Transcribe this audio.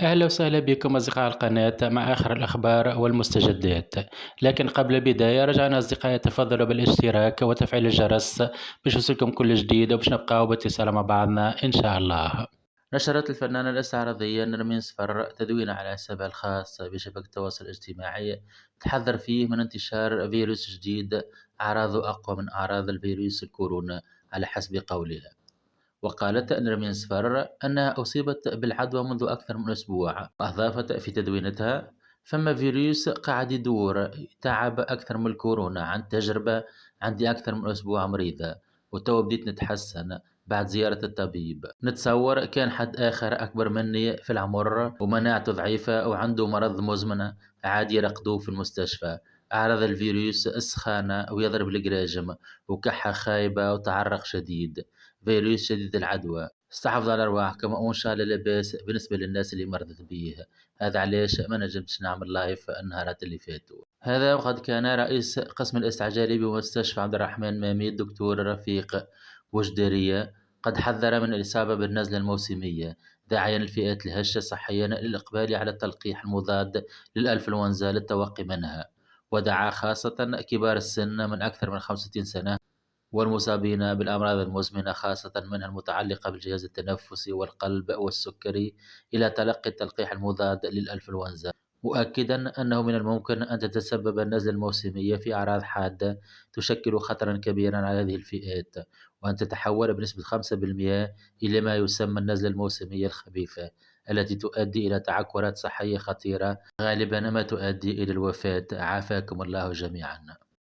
أهلا وسهلا بكم أصدقاء القناة مع آخر الأخبار والمستجدات. لكن قبل البداية رجعنا أصدقائي تفضلوا بالاشتراك وتفعيل الجرس باش يوصلكم كل جديد وباش نبقاو باتصال مع بعضنا إن شاء الله. نشرت الفنانة الاستعراضية نرمين صفر تدوين على حسابها الخاص بشبكة التواصل الاجتماعي تحذر فيه من انتشار فيروس جديد أعراضه أقوى من أعراض الفيروس الكورونا على حسب قولها. وقالت نرمين صفر أنها أصيبت بالعدوى منذ أكثر من أسبوع، وأضافت في تدوينتها: فما فيروس قاعد يدور تعب أكثر من الكورونا، عن تجربة عندي أكثر من أسبوع مريضة وتو بديت نتحسن بعد زيارة الطبيب. نتصور كان حد آخر أكبر مني في العمر ومناعته ضعيفة وعنده مرض مزمن عادي يرقدوه في المستشفى. أعراض الفيروس السخانة ويضرب القراجم وكحة خايبة وتعرق شديد، فيروس شديد العدوى. استحفظوا على أرواحكم وإن شاء الله لاباس بالنسبة للناس اللي مرضت بيه. هذا علاش ما نجمتش نعمل لايف النهارات اللي فاتوا. هذا وقد كان رئيس قسم الاستعجالي بمستشفى عبد الرحمن مامي الدكتور رفيق وجدارية قد حذر من الإصابة بالنزلة الموسمية، داعيا الفئات الهشة صحيا للإقبال على التلقيح المضاد للإنفلونزا للتوقي منها، ودعا خاصة كبار السن من أكثر من 65 سنة والمصابين بالأمراض المزمنة خاصة منها المتعلقة بالجهاز التنفسي والقلب والسكري إلى تلقي التلقيح المضاد للإنفلونزا، مؤكدا أنه من الممكن أن تتسبب النزلة الموسمية في أعراض حادة تشكل خطرا كبيرا على هذه الفئات، وأن تتحول بنسبة 5% إلى ما يسمى النزلة الموسمية الخبيثة التي تؤدي إلى تعكرات صحية خطيرة غالبا ما تؤدي إلى الوفاة. عافاكم الله جميعا.